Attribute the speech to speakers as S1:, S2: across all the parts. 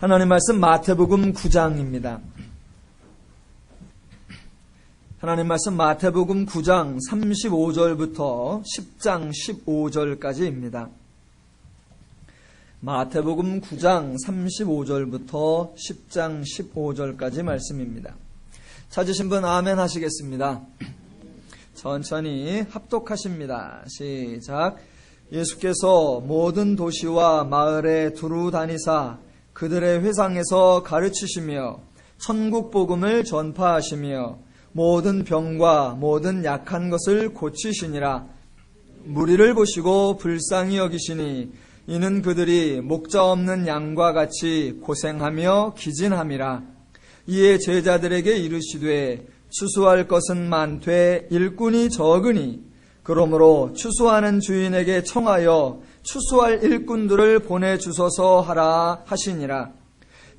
S1: 하나님 말씀 마태복음 9장입니다. 하나님 말씀 마태복음 9장 35절부터 10장 15절까지입니다. 마태복음 9장 35절부터 10장 15절까지 말씀입니다. 찾으신 분 아멘 하시겠습니다. 천천히 합독하십니다. 시작. 예수께서 모든 도시와 마을에 두루 다니사 그들의 회상에서 가르치시며 천국 복음을 전파하시며 모든 병과 모든 약한 것을 고치시니라. 무리를 보시고 불쌍히 여기시니 이는 그들이 목자 없는 양과 같이 고생하며 기진함이라. 이에 제자들에게 이르시되 추수할 것은 많되 일꾼이 적으니 그러므로 추수하는 주인에게 청하여 추수할 일꾼들을 보내주소서 하라 하시니라.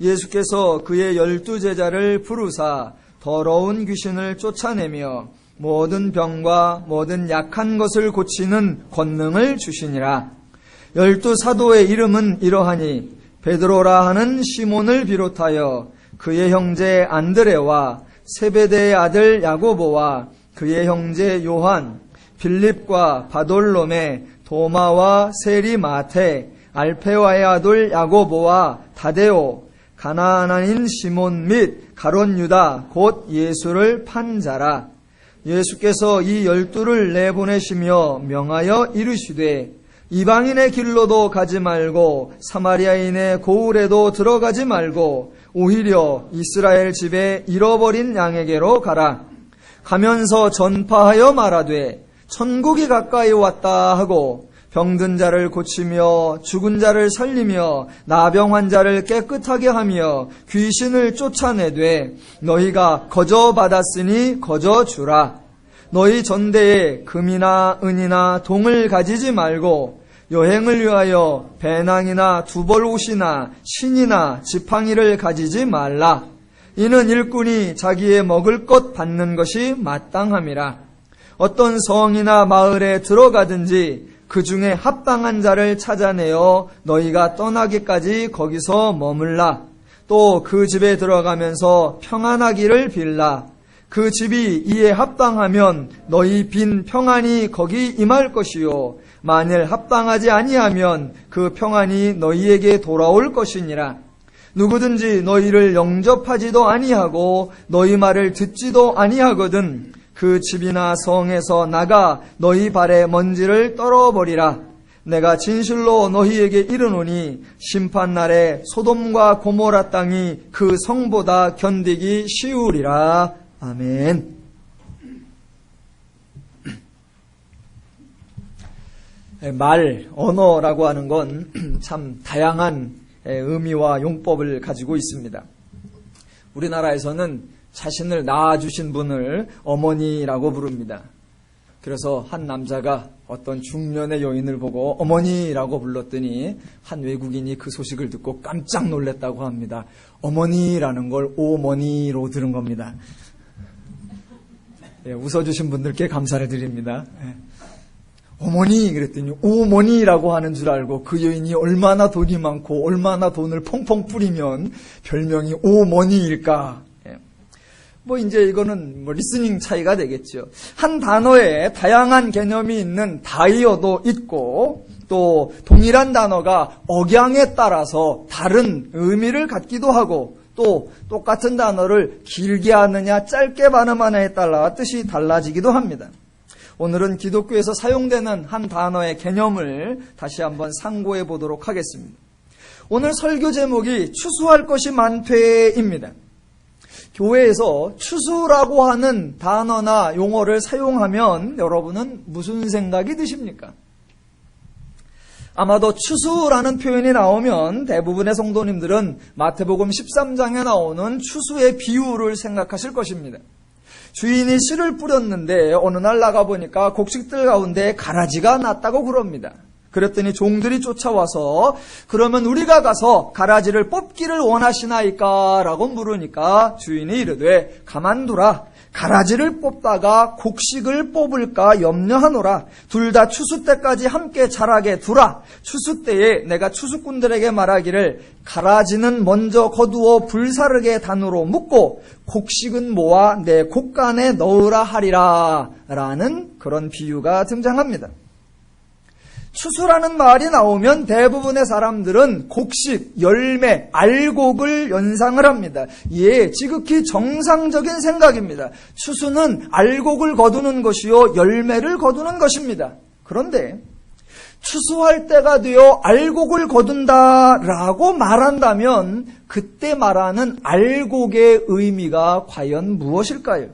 S1: 예수께서 그의 12 제자를 부르사 더러운 귀신을 쫓아내며 모든 병과 모든 약한 것을 고치는 권능을 주시니라. 12 사도의 이름은 이러하니 베드로라 하는 시몬을 비롯하여 그의 형제 안드레와 세베대의 아들 야고보와 그의 형제 요한, 빌립과 바돌로메, 도마와 세리 마테, 알페와의 아들 야고보와 다데오, 가나안인 시몬 및 가롯 유다 곧 예수를 판 자라. 예수께서 이 12를 내보내시며 명하여 이르시되 이방인의 길로도 가지 말고 사마리아인의 고을에도 들어가지 말고 오히려 이스라엘 집에 잃어버린 양에게로 가라. 가면서 전파하여 말하되 천국이 가까이 왔다 하고 병든 자를 고치며 죽은 자를 살리며 나병 환자를 깨끗하게 하며 귀신을 쫓아내되 너희가 거저 받았으니 거저 주라. 너희 전대에 금이나 은이나 동을 가지지 말고 여행을 위하여 배낭이나 두벌옷이나 신이나 지팡이를 가지지 말라. 이는 일꾼이 자기의 먹을 것 받는 것이 마땅함이라. 어떤 성이나 마을에 들어가든지 그 중에 합당한 자를 찾아내어 너희가 떠나기까지 거기서 머물라. 또 그 집에 들어가면서 평안하기를 빌라. 그 집이 이에 합당하면 너희 빈 평안이 거기 임할 것이요 만일 합당하지 아니하면 그 평안이 너희에게 돌아올 것이니라. 누구든지 너희를 영접하지도 아니하고 너희 말을 듣지도 아니하거든 그 집이나 성에서 나가 너희 발에 먼지를 떨어버리라. 내가 진실로 너희에게 이르노니 심판날에 소돔과 고모라 땅이 그 성보다 견디기 쉬우리라. 아멘. 말, 언어라고 하는 건 참 다양한 의미와 용법을 가지고 있습니다. 우리나라에서는 자신을 낳아주신 분을 어머니라고 부릅니다. 그래서 한 남자가 어떤 중년의 여인을 보고 어머니라고 불렀더니 한 외국인이 그 소식을 듣고 깜짝 놀랐다고 합니다. 어머니라는 걸 오머니로 들은 겁니다. 예, 웃어주신 분들께 감사를 드립니다. 예. 어머니 그랬더니 오머니라고 하는 줄 알고 그 여인이 얼마나 돈이 많고 얼마나 돈을 펑펑 뿌리면 별명이 오머니일까. 이제 이거는 리스닝 차이가 되겠죠. 한 단어에 다양한 개념이 있는 다이어도 있고 또 동일한 단어가 억양에 따라서 다른 의미를 갖기도 하고 또 똑같은 단어를 길게 하느냐 짧게 발음하느냐에 따라 뜻이 달라지기도 합니다. 오늘은 기독교에서 사용되는 한 단어의 개념을 다시 한번 상고해 보도록 하겠습니다. 오늘 설교 제목이 추수할 것이 많되입니다. 교회에서 추수라고 하는 단어나 용어를 사용하면 여러분은 무슨 생각이 드십니까? 아마도 추수라는 표현이 나오면 대부분의 성도님들은 마태복음 13장에 나오는 추수의 비유를 생각하실 것입니다. 주인이 씨를 뿌렸는데 어느 날 나가보니까 곡식들 가운데 가라지가 났다고 그럽니다. 그랬더니 종들이 쫓아와서 그러면 우리가 가서 가라지를 뽑기를 원하시나이까? 라고 물으니까 주인이 이르되 가만두라. 가라지를 뽑다가 곡식을 뽑을까 염려하노라. 둘 다 추수 때까지 함께 자라게 두라. 추수 때에 내가 추수꾼들에게 말하기를 가라지는 먼저 거두어 불사르게 단으로 묶고 곡식은 모아 내 곡간에 넣으라 하리라 라는 그런 비유가 등장합니다. 추수라는 말이 나오면 대부분의 사람들은 곡식, 열매, 알곡을 연상을 합니다. 예, 지극히 정상적인 생각입니다. 추수는 알곡을 거두는 것이요 열매를 거두는 것입니다. 그런데 추수할 때가 되어 알곡을 거둔다라고 말한다면 그때 말하는 알곡의 의미가 과연 무엇일까요?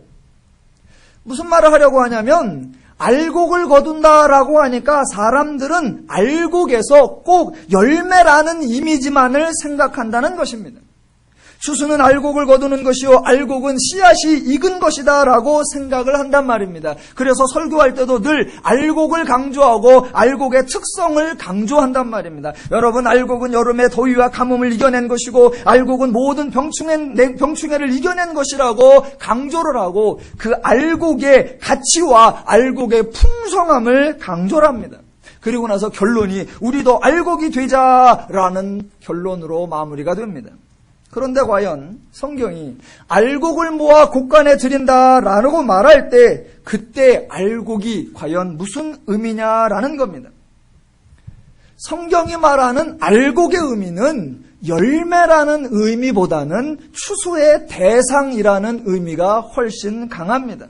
S1: 무슨 말을 하려고 하냐면 알곡을 거둔다라고 하니까 사람들은 알곡에서 꼭 열매라는 이미지만을 생각한다는 것입니다. 추수는 알곡을 거두는 것이요 알곡은 씨앗이 익은 것이다 라고 생각을 한단 말입니다. 그래서 설교할 때도 늘 알곡을 강조하고 알곡의 특성을 강조한단 말입니다. 여러분, 알곡은 여름의 더위와 가뭄을 이겨낸 것이고 알곡은 모든 병충해를 이겨낸 것이라고 강조를 하고 그 알곡의 가치와 알곡의 풍성함을 강조를 합니다. 그리고 나서 결론이 우리도 알곡이 되자라는 결론으로 마무리가 됩니다. 그런데 과연 성경이 알곡을 모아 곡간에 들인다라고 말할 때 그때 알곡이 과연 무슨 의미냐라는 겁니다. 성경이 말하는 알곡의 의미는 열매라는 의미보다는 추수의 대상이라는 의미가 훨씬 강합니다.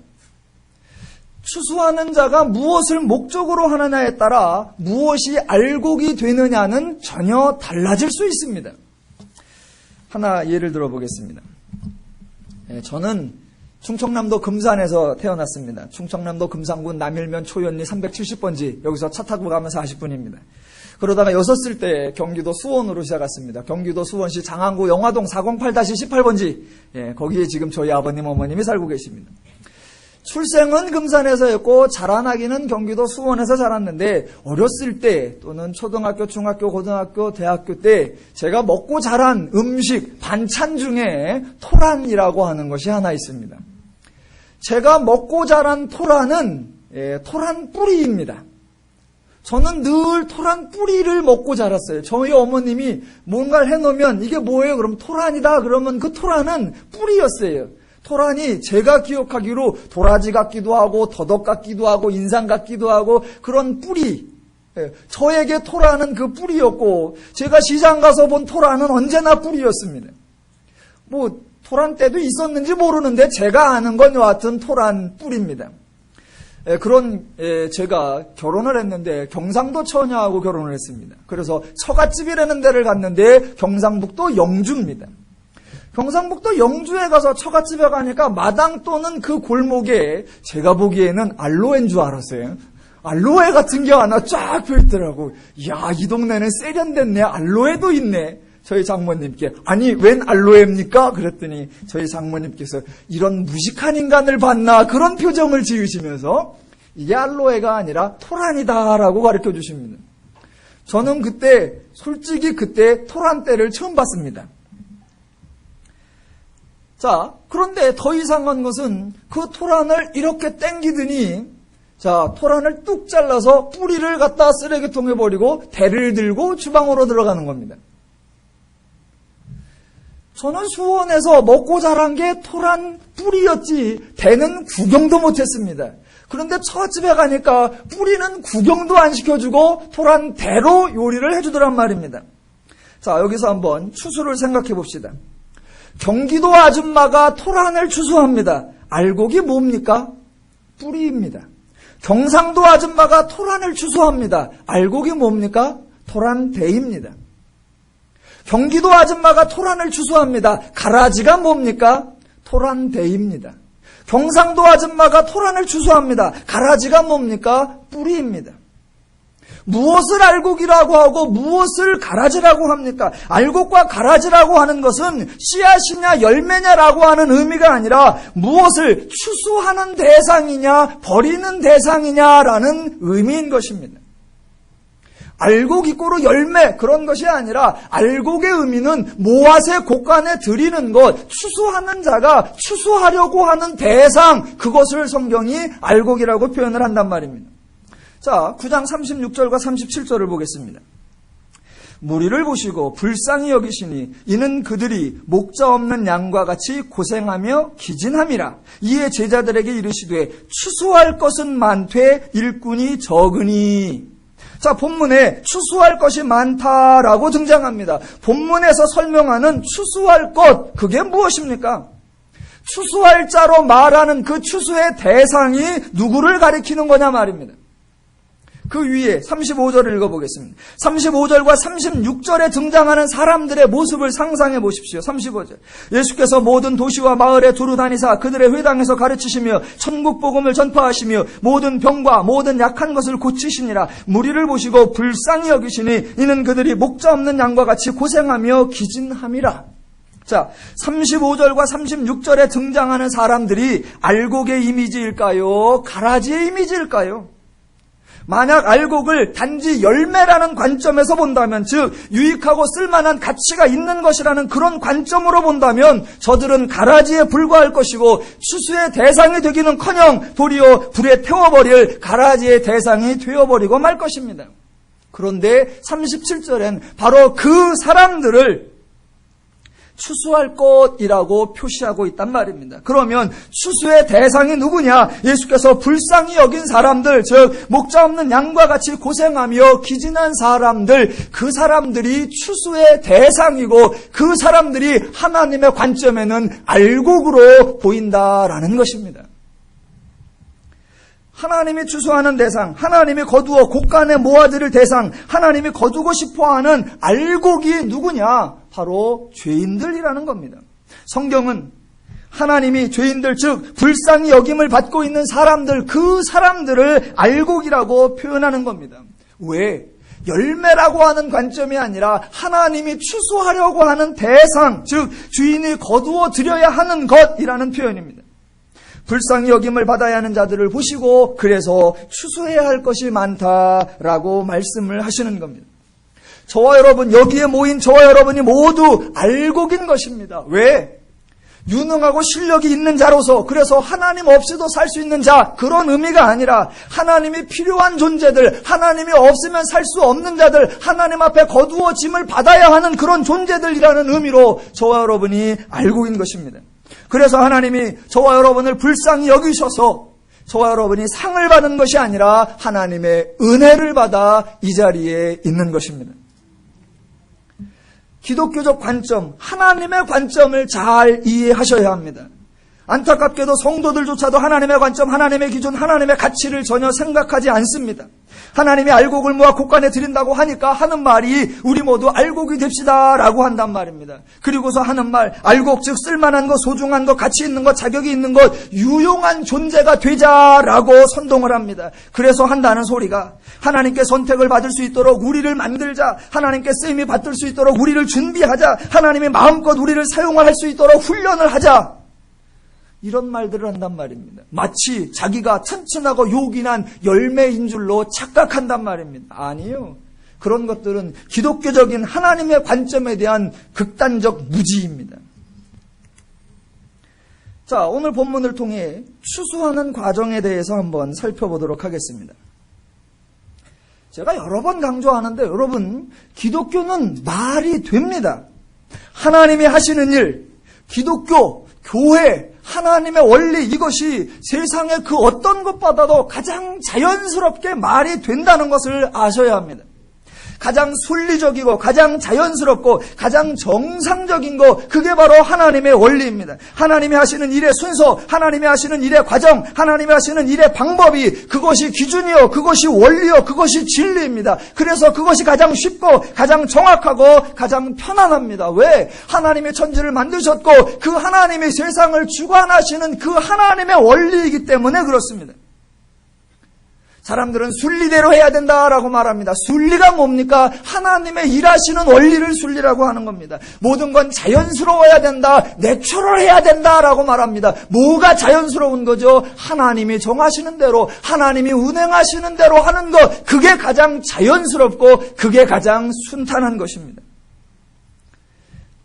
S1: 추수하는 자가 무엇을 목적으로 하느냐에 따라 무엇이 알곡이 되느냐는 전혀 달라질 수 있습니다. 하나 예를 들어보겠습니다. 저는 충청남도 금산에서 태어났습니다. 충청남도 금산군 남일면 초연리 370번지 여기서 차 타고 가면 40분입니다. 그러다가 6살 때 경기도 수원으로 시작했습니다. 경기도 수원시 장안구 영화동 408-18번지 거기에 지금 저희 아버님 어머님이 살고 계십니다. 출생은 금산에서 했고 자라나기는 경기도 수원에서 자랐는데 어렸을 때 또는 초등학교, 중학교, 고등학교, 대학교 때 제가 먹고 자란 음식, 반찬 중에 토란이라고 하는 것이 하나 있습니다. 제가 먹고 자란 토란은 토란 뿌리입니다. 저는 늘 토란 뿌리를 먹고 자랐어요. 저희 어머님이 뭔가를 해놓으면 이게 뭐예요? 그럼 토란이다. 그러면 그 토란은 뿌리였어요. 토란이 제가 기억하기로 도라지 같기도 하고 더덕 같기도 하고 인삼 같기도 하고 그런 뿌리. 저에게 토란은 그 뿌리였고 제가 시장 가서 본 토란은 언제나 뿌리였습니다. 뭐 토란 때도 있었는지 모르는데 제가 아는 건 여하튼 토란 뿌리입니다. 그런 제가 결혼을 했는데 경상도 처녀하고 결혼을 했습니다. 그래서 처갓집이라는 데를 갔는데 경상북도 영주입니다. 경상북도 영주에 가서 처갓집에 가니까 마당 또는 그 골목에 제가 보기에는 알로에인 줄 알았어요. 알로에 같은 게 하나 쫙 펴있더라고. 이야, 이 동네는 세련됐네. 알로에도 있네. 저희 장모님께 아니 웬 알로에입니까? 그랬더니 저희 장모님께서 이런 무식한 인간을 봤나 그런 표정을 지으시면서 이게 알로에가 아니라 토란이다라고 가르쳐 주십니다. 저는 솔직히 그때 토란대를 처음 봤습니다. 자, 그런데 더 이상한 것은 그 토란을 이렇게 땡기더니 자, 토란을 뚝 잘라서 뿌리를 갖다 쓰레기통에 버리고 대를 들고 주방으로 들어가는 겁니다. 저는 수원에서 먹고 자란 게 토란 뿌리였지 대는 구경도 못했습니다. 그런데 처갓집에 가니까 뿌리는 구경도 안 시켜주고 토란 대로 요리를 해주더란 말입니다. 자, 여기서 한번 추수를 생각해 봅시다. 경기도 아줌마가 토란을 추수합니다. 알곡이 뭡니까? 뿌리입니다. 경상도 아줌마가 토란을 추수합니다. 알곡이 뭡니까? 토란대입니다. 경기도 아줌마가 토란을 추수합니다. 가라지가 뭡니까? 토란대입니다. 경상도 아줌마가 토란을 추수합니다. 가라지가 뭡니까? 뿌리입니다. 무엇을 알곡이라고 하고 무엇을 가라지라고 합니까? 알곡과 가라지라고 하는 것은 씨앗이냐 열매냐라고 하는 의미가 아니라 무엇을 추수하는 대상이냐 버리는 대상이냐라는 의미인 것입니다. 알곡 이꼬로 열매 그런 것이 아니라 알곡의 의미는 모아세 곳간에 드리는 것, 추수하는 자가 추수하려고 하는 대상, 그것을 성경이 알곡이라고 표현을 한단 말입니다. 자, 9장 36절과 37절을 보겠습니다. 무리를 보시고 불쌍히 여기시니 이는 그들이 목자 없는 양과 같이 고생하며 기진함이라. 이에 제자들에게 이르시되 추수할 것은 많되 일꾼이 적으니. 자, 본문에 추수할 것이 많다라고 등장합니다. 본문에서 설명하는 추수할 것, 그게 무엇입니까? 추수할 자로 말하는 그 추수의 대상이 누구를 가리키는 거냐 말입니다. 그 위에 35절을 읽어보겠습니다. 35절과 36절에 등장하는 사람들의 모습을 상상해 보십시오. 35절. 예수께서 모든 도시와 마을에 두루 다니사 그들의 회당에서 가르치시며 천국 복음을 전파하시며 모든 병과 모든 약한 것을 고치시니라. 무리를 보시고 불쌍히 여기시니 이는 그들이 목자 없는 양과 같이 고생하며 기진함이라. 자, 35절과 36절에 등장하는 사람들이 알곡의 이미지일까요? 가라지의 이미지일까요? 만약 알곡을 단지 열매라는 관점에서 본다면, 즉 유익하고 쓸만한 가치가 있는 것이라는 그런 관점으로 본다면 저들은 가라지에 불과할 것이고 추수의 대상이 되기는커녕 도리어 불에 태워버릴 가라지의 대상이 되어버리고 말 것입니다. 그런데 37절엔 바로 그 사람들을 추수할 것이라고 표시하고 있단 말입니다. 그러면 추수의 대상이 누구냐? 예수께서 불쌍히 여긴 사람들, 즉 목자 없는 양과 같이 고생하며 기진한 사람들, 그 사람들이 추수의 대상이고 그 사람들이 하나님의 관점에는 알곡으로 보인다라는 것입니다. 하나님이 추수하는 대상, 하나님이 거두어 곳간에 모아들일 대상, 하나님이 거두고 싶어하는 알곡이 누구냐? 바로 죄인들이라는 겁니다. 성경은 하나님이 죄인들, 즉 불쌍히 여김을 받고 있는 사람들, 그 사람들을 알곡이라고 표현하는 겁니다. 왜? 열매라고 하는 관점이 아니라 하나님이 추수하려고 하는 대상, 즉 주인이 거두어 드려야 하는 것이라는 표현입니다. 불쌍히 여김을 받아야 하는 자들을 보시고 그래서 추수해야 할 것이 많다라고 말씀을 하시는 겁니다. 저와 여러분, 여기에 모인 저와 여러분이 모두 알곡인 것입니다. 왜? 유능하고 실력이 있는 자로서, 그래서 하나님 없이도 살 수 있는 자, 그런 의미가 아니라 하나님이 필요한 존재들, 하나님이 없으면 살 수 없는 자들, 하나님 앞에 거두어짐을 받아야 하는 그런 존재들이라는 의미로 저와 여러분이 알곡인 것입니다. 그래서 하나님이 저와 여러분을 불쌍히 여기셔서 저와 여러분이 상을 받은 것이 아니라 하나님의 은혜를 받아 이 자리에 있는 것입니다. 기독교적 관점, 하나님의 관점을 잘 이해하셔야 합니다. 안타깝게도 성도들조차도 하나님의 관점, 하나님의 기준, 하나님의 가치를 전혀 생각하지 않습니다. 하나님이 알곡을 모아 곳간에 드린다고 하니까 하는 말이 우리 모두 알곡이 됩시다 라고 한단 말입니다. 그리고서 하는 말, 알곡 즉 쓸만한 것, 소중한 것, 가치 있는 것, 자격이 있는 것, 유용한 존재가 되자라고 선동을 합니다. 그래서 한다는 소리가 하나님께 선택을 받을 수 있도록 우리를 만들자, 하나님께 쓰임이 받을 수 있도록 우리를 준비하자, 하나님이 마음껏 우리를 사용할 수 있도록 훈련을 하자, 이런 말들을 한단 말입니다. 마치 자기가 튼튼하고 요긴한 열매인 줄로 착각한단 말입니다. 아니요. 그런 것들은 기독교적인 하나님의 관점에 대한 극단적 무지입니다. 자, 오늘 본문을 통해 추수하는 과정에 대해서 한번 살펴보도록 하겠습니다. 제가 여러 번 강조하는데 여러분, 기독교는 말이 됩니다. 하나님이 하시는 일, 기독교, 교회, 하나님의 원리, 이것이 세상의 그 어떤 것보다도 가장 자연스럽게 말이 된다는 것을 아셔야 합니다. 가장 순리적이고 가장 자연스럽고 가장 정상적인 것, 그게 바로 하나님의 원리입니다. 하나님이 하시는 일의 순서, 하나님이 하시는 일의 과정, 하나님이 하시는 일의 방법이, 그것이 기준이요, 그것이 원리요, 그것이 진리입니다. 그래서 그것이 가장 쉽고 가장 정확하고 가장 편안합니다. 왜? 하나님이 천지를 만드셨고 그 하나님이 세상을 주관하시는 그 하나님의 원리이기 때문에 그렇습니다. 사람들은 순리대로 해야 된다라고 말합니다. 순리가 뭡니까? 하나님의 일하시는 원리를 순리라고 하는 겁니다. 모든 건 자연스러워야 된다, 내추럴해야 된다라고 말합니다. 뭐가 자연스러운 거죠? 하나님이 정하시는 대로, 하나님이 운행하시는 대로 하는 것, 그게 가장 자연스럽고 그게 가장 순탄한 것입니다.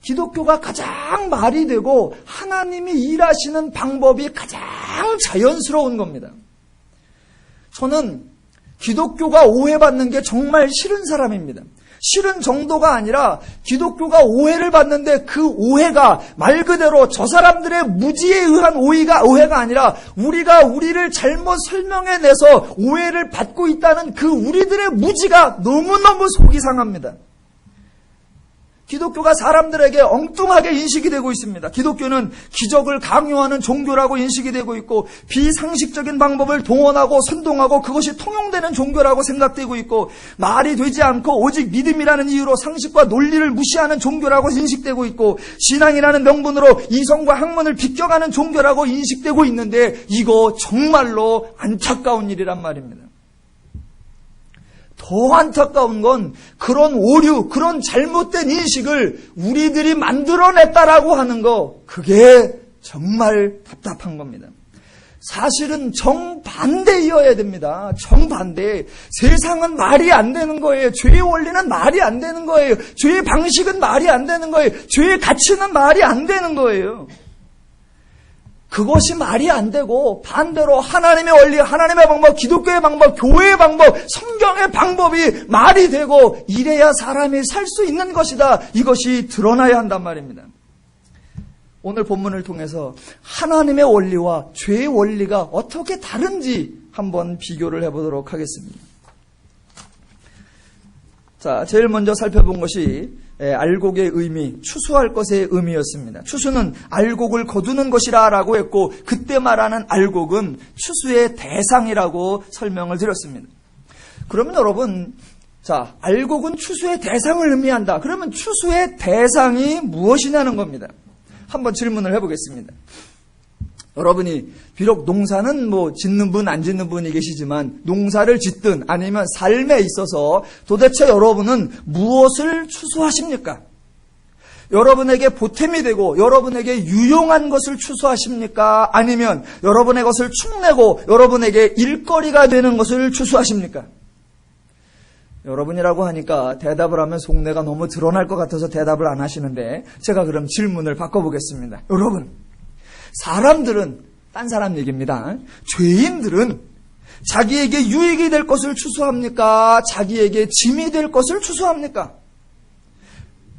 S1: 기독교가 가장 말이 되고 하나님이 일하시는 방법이 가장 자연스러운 겁니다. 저는 기독교가 오해받는 게 정말 싫은 사람입니다. 싫은 정도가 아니라 기독교가 오해를 받는데 그 오해가 말 그대로 저 사람들의 무지에 의한 오해가 아니라 우리가 우리를 잘못 설명해내서 오해를 받고 있다는 그 우리들의 무지가 너무너무 속이 상합니다. 기독교가 사람들에게 엉뚱하게 인식이 되고 있습니다. 기독교는 기적을 강요하는 종교라고 인식이 되고 있고 비상식적인 방법을 동원하고 선동하고 그것이 통용되는 종교라고 생각되고 있고 말이 되지 않고 오직 믿음이라는 이유로 상식과 논리를 무시하는 종교라고 인식되고 있고 신앙이라는 명분으로 이성과 학문을 비껴가는 종교라고 인식되고 있는데 이거 정말로 안타까운 일이란 말입니다. 더 안타까운 건 그런 오류, 그런 잘못된 인식을 우리들이 만들어냈다라고 하는 거, 그게 정말 답답한 겁니다. 사실은 정반대이어야 됩니다. 정반대. 세상은 말이 안 되는 거예요. 죄의 원리는 말이 안 되는 거예요. 죄의 방식은 말이 안 되는 거예요. 죄의 가치는 말이 안 되는 거예요. 그것이 말이 안 되고 반대로 하나님의 원리, 하나님의 방법, 기독교의 방법, 교회의 방법, 성경의 방법이 말이 되고 이래야 사람이 살 수 있는 것이다. 이것이 드러나야 한단 말입니다. 오늘 본문을 통해서 하나님의 원리와 죄의 원리가 어떻게 다른지 한번 비교를 해보도록 하겠습니다. 자, 제일 먼저 살펴본 것이 알곡의 의미, 추수할 것의 의미였습니다. 추수는 알곡을 거두는 것이라 라고 했고 그때 말하는 알곡은 추수의 대상이라고 설명을 드렸습니다. 그러면 여러분, 자, 알곡은 추수의 대상을 의미한다. 그러면 추수의 대상이 무엇이냐는 겁니다. 한번 질문을 해보겠습니다. 여러분이 비록 농사는 짓는 분 안 짓는 분이 계시지만 농사를 짓든 아니면 삶에 있어서 도대체 여러분은 무엇을 추수하십니까? 여러분에게 보탬이 되고 여러분에게 유용한 것을 추수하십니까? 아니면 여러분의 것을 축내고 여러분에게 일거리가 되는 것을 추수하십니까? 여러분이라고 하니까 대답을 하면 속내가 너무 드러날 것 같아서 대답을 안 하시는데 제가 그럼 질문을 바꿔보겠습니다. 여러분, 사람들은, 딴 사람 얘기입니다. 죄인들은 자기에게 유익이 될 것을 추수합니까? 자기에게 짐이 될 것을 추수합니까?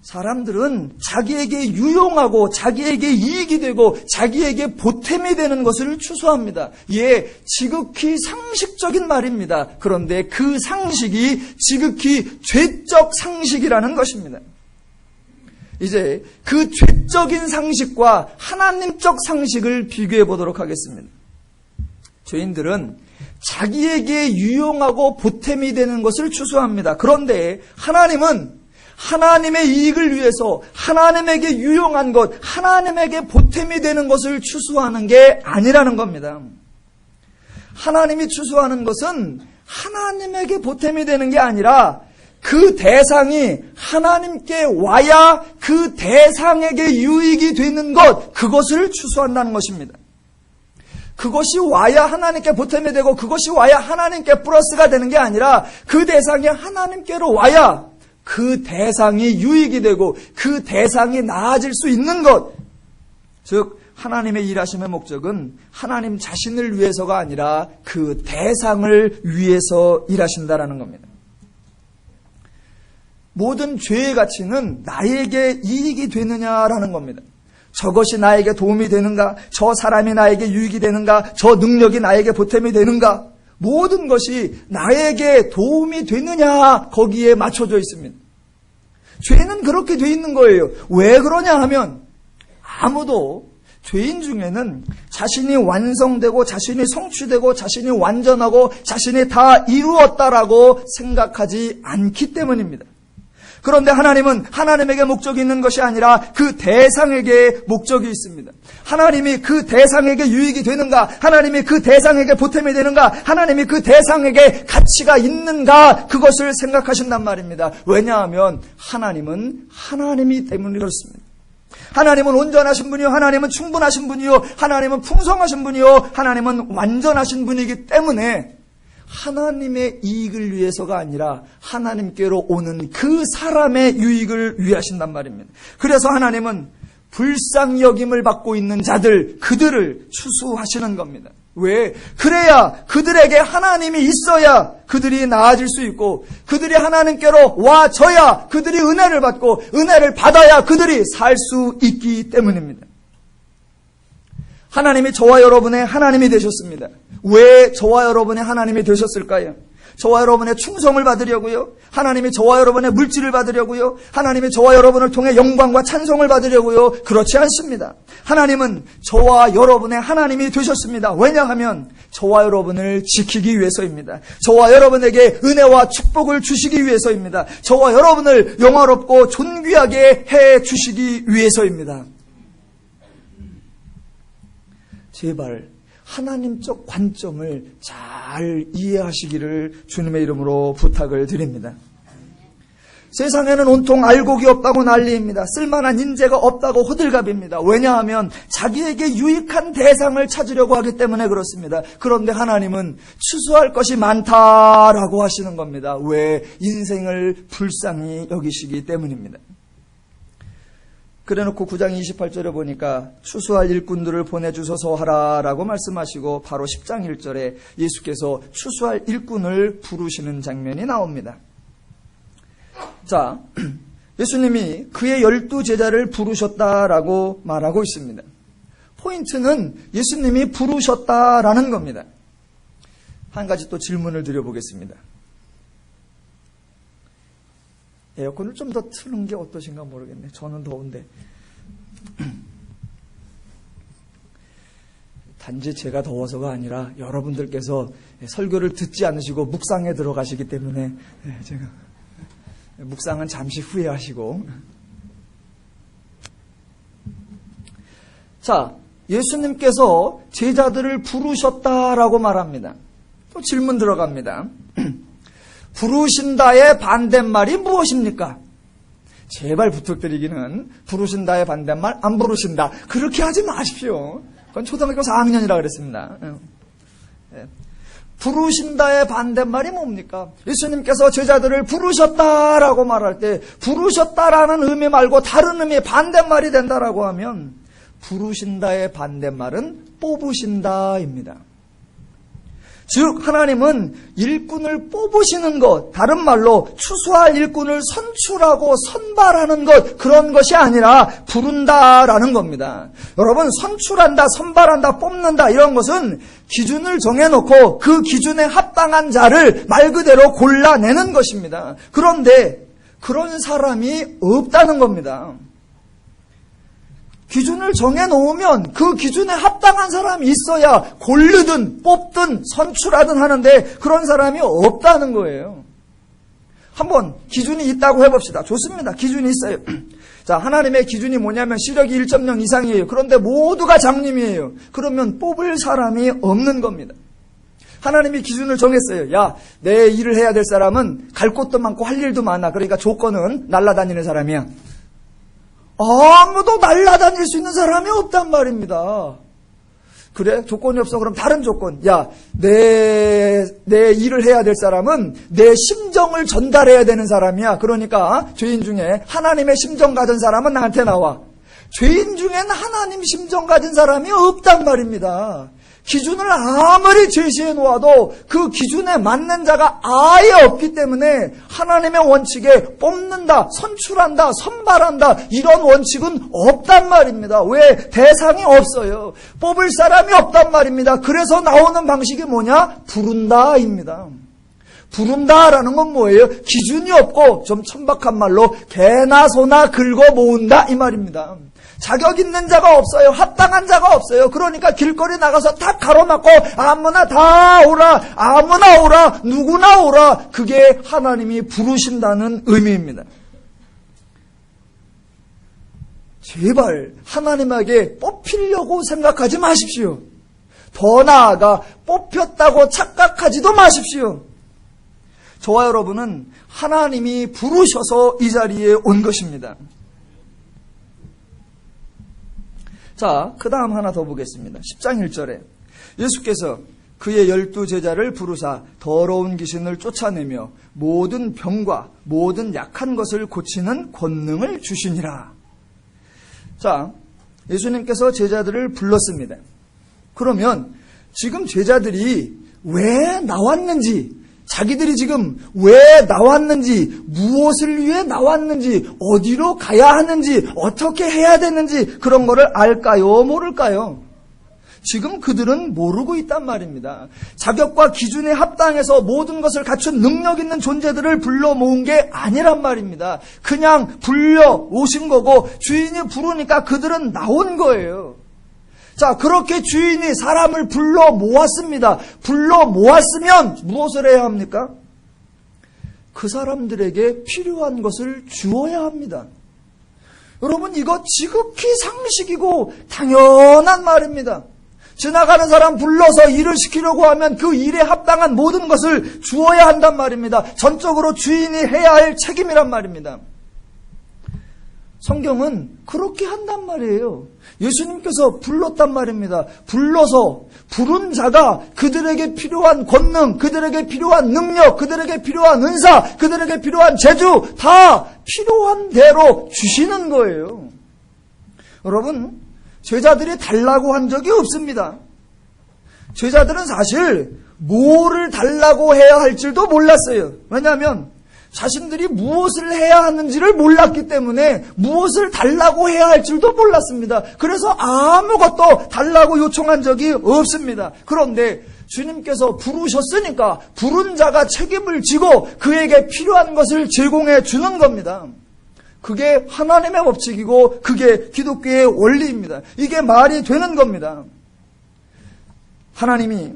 S1: 사람들은 자기에게 유용하고 자기에게 이익이 되고 자기에게 보탬이 되는 것을 추수합니다. 지극히 상식적인 말입니다. 그런데 그 상식이 지극히 죄적 상식이라는 것입니다. 이제 그 죄적인 상식과 하나님적 상식을 비교해 보도록 하겠습니다. 죄인들은 자기에게 유용하고 보탬이 되는 것을 추수합니다. 그런데 하나님은 하나님의 이익을 위해서 하나님에게 유용한 것, 하나님에게 보탬이 되는 것을 추수하는 게 아니라는 겁니다. 하나님이 추수하는 것은 하나님에게 보탬이 되는 게 아니라 그 대상이 하나님께 와야 그 대상에게 유익이 되는 것, 그것을 추수한다는 것입니다. 그것이 와야 하나님께 보탬이 되고 그것이 와야 하나님께 플러스가 되는 게 아니라 그 대상이 하나님께로 와야 그 대상이 유익이 되고 그 대상이 나아질 수 있는 것, 즉 하나님의 일하심의 목적은 하나님 자신을 위해서가 아니라 그 대상을 위해서 일하신다라는 겁니다. 모든 죄의 가치는 나에게 이익이 되느냐라는 겁니다. 저것이 나에게 도움이 되는가? 저 사람이 나에게 유익이 되는가? 저 능력이 나에게 보탬이 되는가? 모든 것이 나에게 도움이 되느냐, 거기에 맞춰져 있습니다. 죄는 그렇게 돼 있는 거예요. 왜 그러냐 하면 아무도 죄인 중에는 자신이 완성되고 자신이 성취되고 자신이 완전하고 자신이 다 이루었다라고 생각하지 않기 때문입니다. 그런데 하나님은 하나님에게 목적이 있는 것이 아니라 그 대상에게 목적이 있습니다. 하나님이 그 대상에게 유익이 되는가? 하나님이 그 대상에게 보탬이 되는가? 하나님이 그 대상에게 가치가 있는가? 그것을 생각하신단 말입니다. 왜냐하면 하나님은 하나님이 때문에 그렇습니다. 하나님은 온전하신 분이요, 하나님은 충분하신 분이요, 하나님은 풍성하신 분이요, 하나님은 완전하신 분이기 때문에 하나님의 이익을 위해서가 아니라 하나님께로 오는 그 사람의 유익을 위하신단 말입니다. 그래서 하나님은 불쌍히 여김을 받고 있는 자들, 그들을 추수하시는 겁니다. 왜? 그래야 그들에게 하나님이 있어야 그들이 나아질 수 있고, 그들이 하나님께로 와져야 그들이 은혜를 받고, 은혜를 받아야 그들이 살 수 있기 때문입니다. 하나님이 저와 여러분의 하나님이 되셨습니다. 왜 저와 여러분의 하나님이 되셨을까요? 저와 여러분의 충성을 받으려고요? 하나님이 저와 여러분의 물질을 받으려고요? 하나님이 저와 여러분을 통해 영광과 찬송을 받으려고요? 그렇지 않습니다. 하나님은 저와 여러분의 하나님이 되셨습니다. 왜냐하면 저와 여러분을 지키기 위해서입니다. 저와 여러분에게 은혜와 축복을 주시기 위해서입니다. 저와 여러분을 영화롭고 존귀하게 해 주시기 위해서입니다. 제발 하나님적 관점을 잘 이해하시기를 주님의 이름으로 부탁을 드립니다. 세상에는 온통 알곡이 없다고 난리입니다. 쓸만한 인재가 없다고 호들갑입니다. 왜냐하면 자기에게 유익한 대상을 찾으려고 하기 때문에 그렇습니다. 그런데 하나님은 추수할 것이 많다라고 하시는 겁니다. 왜? 인생을 불쌍히 여기시기 때문입니다. 그래놓고 9장 28절에 보니까 추수할 일꾼들을 보내주소서 하라라고 말씀하시고 바로 10장 1절에 예수께서 추수할 일꾼을 부르시는 장면이 나옵니다. 자, 예수님이 그의 12제자를 부르셨다라고 말하고 있습니다. 포인트는 예수님이 부르셨다라는 겁니다. 한 가지 또 질문을 드려보겠습니다. 에어컨을 좀 더 트는 게 어떠신가 모르겠네. 저는 더운데. 단지 제가 더워서가 아니라 여러분들께서 설교를 듣지 않으시고 묵상에 들어가시기 때문에 제가 묵상은 잠시 후에 하시고. 자, 예수님께서 제자들을 부르셨다라고 말합니다. 또 질문 들어갑니다. 부르신다의 반대말이 무엇입니까? 제발 부탁드리기는 부르신다의 반대말 안 부르신다. 그렇게 하지 마십시오. 그건 초등학교 4학년이라 그랬습니다. 부르신다의 반대말이 뭡니까? 예수님께서 제자들을 부르셨다라고 말할 때 부르셨다라는 의미 말고 다른 의미의 반대말이 된다라고 하면 부르신다의 반대말은 뽑으신다입니다. 즉 하나님은 일꾼을 뽑으시는 것, 다른 말로 추수할 일꾼을 선출하고 선발하는 것, 그런 것이 아니라 부른다라는 겁니다. 여러분, 선출한다, 선발한다, 뽑는다 이런 것은 기준을 정해놓고 그 기준에 합당한 자를 말 그대로 골라내는 것입니다. 그런데 그런 사람이 없다는 겁니다. 기준을 정해놓으면 그 기준에 합당한 사람이 있어야 고르든 뽑든 선출하든 하는데 그런 사람이 없다는 거예요. 한번 기준이 있다고 해봅시다. 좋습니다. 기준이 있어요. 자, 하나님의 기준이 뭐냐면 시력이 1.0 이상이에요. 그런데 모두가 장님이에요. 그러면 뽑을 사람이 없는 겁니다. 하나님이 기준을 정했어요. 야, 내 일을 해야 될 사람은 갈 곳도 많고 할 일도 많아. 그러니까 조건은 날아다니는 사람이야. 아무도 날아다닐 수 있는 사람이 없단 말입니다. 그래? 조건이 없어? 그럼 다른 조건. 야, 내 일을 해야 될 사람은 내 심정을 전달해야 되는 사람이야. 그러니까 죄인 중에 하나님의 심정 가진 사람은 나한테 나와. 죄인 중에는 하나님 심정 가진 사람이 없단 말입니다. 기준을 아무리 제시해 놓아도 그 기준에 맞는 자가 아예 없기 때문에 하나님의 원칙에 뽑는다, 선출한다, 선발한다 이런 원칙은 없단 말입니다. 왜? 대상이 없어요. 뽑을 사람이 없단 말입니다. 그래서 나오는 방식이 뭐냐? 부른다입니다. 부른다라는 건 뭐예요? 기준이 없고 좀 천박한 말로 개나 소나 긁어 모은다 이 말입니다. 자격 있는 자가 없어요. 합당한 자가 없어요. 그러니까 길거리 나가서 다 가로막고 아무나 다 오라, 아무나 오라, 누구나 오라. 그게 하나님이 부르신다는 의미입니다. 제발 하나님에게 뽑히려고 생각하지 마십시오. 더 나아가 뽑혔다고 착각하지도 마십시오. 저와 여러분은 하나님이 부르셔서 이 자리에 온 것입니다. 자, 그 다음 하나 더 보겠습니다. 10장 1절에 예수께서 그의 12 제자를 부르사 더러운 귀신을 쫓아내며 모든 병과 모든 약한 것을 고치는 권능을 주시니라. 자, 예수님께서 제자들을 불렀습니다. 그러면 지금 제자들이 왜 나왔는지, 자기들이 지금 왜 나왔는지, 무엇을 위해 나왔는지, 어디로 가야 하는지, 어떻게 해야 되는지 그런 거를 알까요? 모를까요? 지금 그들은 모르고 있단 말입니다. 자격과 기준에 합당해서 모든 것을 갖춘 능력 있는 존재들을 불러 모은 게 아니란 말입니다. 그냥 불러 오신 거고 주인이 부르니까 그들은 나온 거예요. 자, 그렇게 주인이 사람을 불러 모았습니다. 불러 모았으면 무엇을 해야 합니까? 그 사람들에게 필요한 것을 주어야 합니다. 여러분, 이거 지극히 상식이고 당연한 말입니다. 지나가는 사람 불러서 일을 시키려고 하면 그 일에 합당한 모든 것을 주어야 한단 말입니다. 전적으로 주인이 해야 할 책임이란 말입니다. 성경은 그렇게 한단 말이에요. 예수님께서 불렀단 말입니다. 불러서 부른 자가 그들에게 필요한 권능, 그들에게 필요한 능력, 그들에게 필요한 은사, 그들에게 필요한 재주 다 필요한 대로 주시는 거예요. 여러분, 제자들이 달라고 한 적이 없습니다. 제자들은 사실 뭐를 달라고 해야 할지도 몰랐어요. 왜냐하면 자신들이 무엇을 해야 하는지를 몰랐기 때문에 무엇을 달라고 해야 할 줄도 몰랐습니다. 그래서 아무것도 달라고 요청한 적이 없습니다. 그런데 주님께서 부르셨으니까 부른 자가 책임을 지고 그에게 필요한 것을 제공해 주는 겁니다. 그게 하나님의 법칙이고 그게 기독교의 원리입니다. 이게 말이 되는 겁니다. 하나님이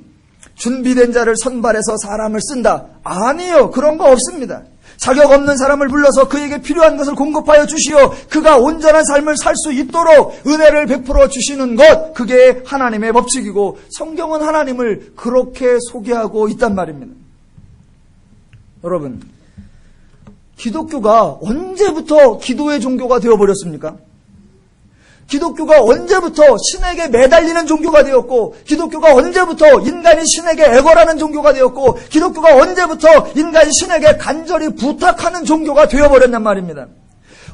S1: 준비된 자를 선발해서 사람을 쓴다. 아니요. 그런 거 없습니다. 자격 없는 사람을 불러서 그에게 필요한 것을 공급하여 주시어 그가 온전한 삶을 살 수 있도록 은혜를 베풀어 주시는 것, 그게 하나님의 법칙이고 성경은 하나님을 그렇게 소개하고 있단 말입니다. 여러분, 기독교가 언제부터 기도의 종교가 되어버렸습니까? 기독교가 언제부터 신에게 매달리는 종교가 되었고, 기독교가 언제부터 인간이 신에게 애걸하는 종교가 되었고, 기독교가 언제부터 인간이 신에게 간절히 부탁하는 종교가 되어버렸냔 말입니다.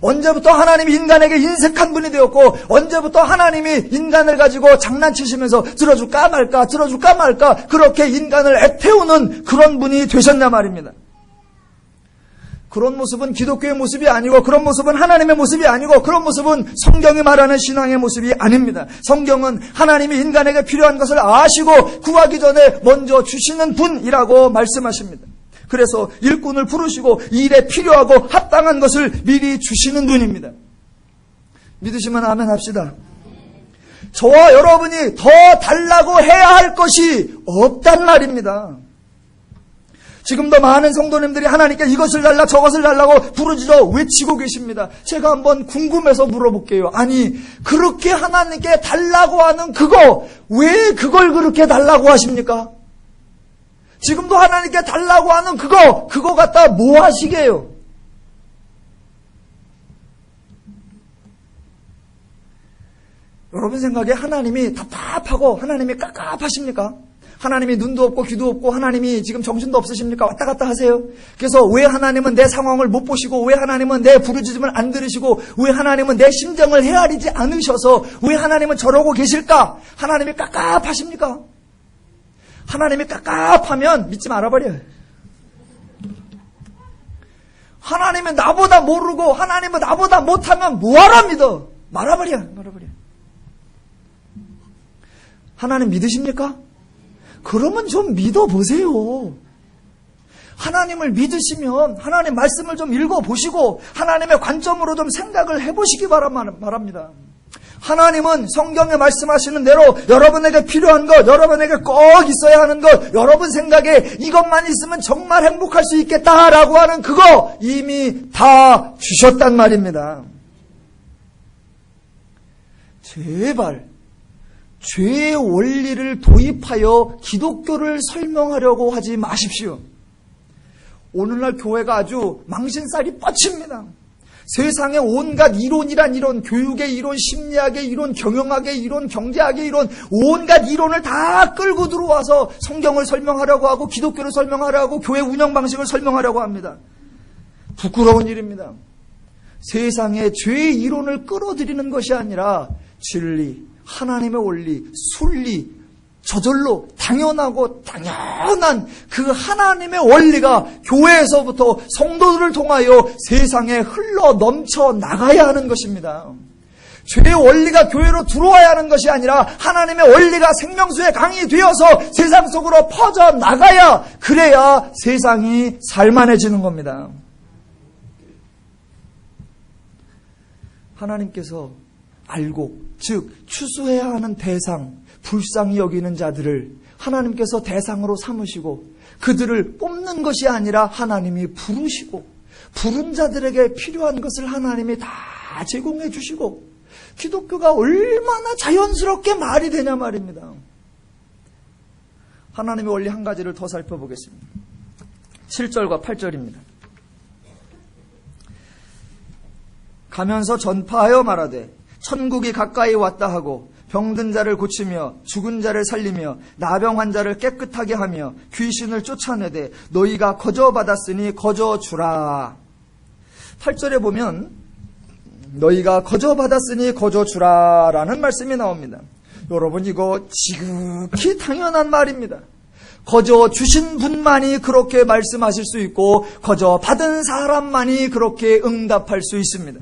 S1: 언제부터 하나님이 인간에게 인색한 분이 되었고, 언제부터 하나님이 인간을 가지고 장난치시면서 들어줄까 말까 들어줄까 말까 그렇게 인간을 애태우는 그런 분이 되셨냐 말입니다. 그런 모습은 기독교의 모습이 아니고, 그런 모습은 하나님의 모습이 아니고, 그런 모습은 성경이 말하는 신앙의 모습이 아닙니다. 성경은 하나님이 인간에게 필요한 것을 아시고 구하기 전에 먼저 주시는 분이라고 말씀하십니다. 그래서 일꾼을 부르시고 일에 필요하고 합당한 것을 미리 주시는 분입니다. 믿으시면 아멘 합시다. 저와 여러분이 더 달라고 해야 할 것이 없단 말입니다. 지금도 많은 성도님들이 하나님께 이것을 달라 저것을 달라고 부르짖어 외치고 계십니다. 제가 한번 궁금해서 물어볼게요. 아니, 그렇게 하나님께 달라고 하는 그거, 왜 그걸 그렇게 달라고 하십니까? 지금도 하나님께 달라고 하는 그거 갖다 뭐 하시게요? 여러분 생각에 하나님이 답답하고 하나님이 깝깝하십니까? 하나님이 눈도 없고 귀도 없고 하나님이 지금 정신도 없으십니까? 왔다 갔다 하세요. 그래서 왜 하나님은 내 상황을 못 보시고, 왜 하나님은 내 부르짖음을 안 들으시고, 왜 하나님은 내 심정을 헤아리지 않으셔서 왜 하나님은 저러고 계실까? 하나님이 깝깝하십니까? 하나님이 깝깝하면 믿지 말아버려요. 하나님은 나보다 모르고 하나님은 나보다 못하면 뭐하라 믿어? 말아버려. 하나님 믿으십니까? 그러면 좀 믿어보세요. 하나님을 믿으시면 하나님 말씀을 좀 읽어보시고 하나님의 관점으로 좀 생각을 해보시기 바랍니다. 하나님은 성경에 말씀하시는 대로 여러분에게 필요한 것, 여러분에게 꼭 있어야 하는 것, 여러분 생각에 이것만 있으면 정말 행복할 수 있겠다라고 하는 그거 이미 다 주셨단 말입니다. 제발 죄의 원리를 도입하여 기독교를 설명하려고 하지 마십시오. 오늘날 교회가 아주 망신살이 뻗칩니다. 세상에 온갖 이론이란 이론, 교육의 이론, 심리학의 이론, 경영학의 이론, 경제학의 이론, 온갖 이론을 다 끌고 들어와서 성경을 설명하려고 하고 기독교를 설명하려고 하고 교회 운영 방식을 설명하려고 합니다. 부끄러운 일입니다. 세상에 죄의 이론을 끌어들이는 것이 아니라 진리, 하나님의 원리, 순리, 저절로 당연하고 당연한 그 하나님의 원리가 교회에서부터 성도들을 통하여 세상에 흘러 넘쳐 나가야 하는 것입니다. 죄의 원리가 교회로 들어와야 하는 것이 아니라 하나님의 원리가 생명수의 강이 되어서 세상 속으로 퍼져 나가야, 그래야 세상이 살만해지는 겁니다. 하나님께서 알고, 즉 추수해야 하는 대상, 불쌍히 여기는 자들을 하나님께서 대상으로 삼으시고 그들을 뽑는 것이 아니라 하나님이 부르시고, 부른 자들에게 필요한 것을 하나님이 다 제공해 주시고, 기독교가 얼마나 자연스럽게 말이 되냐 말입니다. 하나님의 원리 한 가지를 더 살펴보겠습니다. 7절과 8절입니다. 가면서 전파하여 말하되 천국이 가까이 왔다 하고 병든 자를 고치며 죽은 자를 살리며 나병 환자를 깨끗하게 하며 귀신을 쫓아내되 너희가 거저 받았으니 거저 주라. 8절에 보면 너희가 거저 받았으니 거저 주라 라는 말씀이 나옵니다. 여러분, 이거 지극히 당연한 말입니다. 거저 주신 분만이 그렇게 말씀하실 수 있고 거저 받은 사람만이 그렇게 응답할 수 있습니다.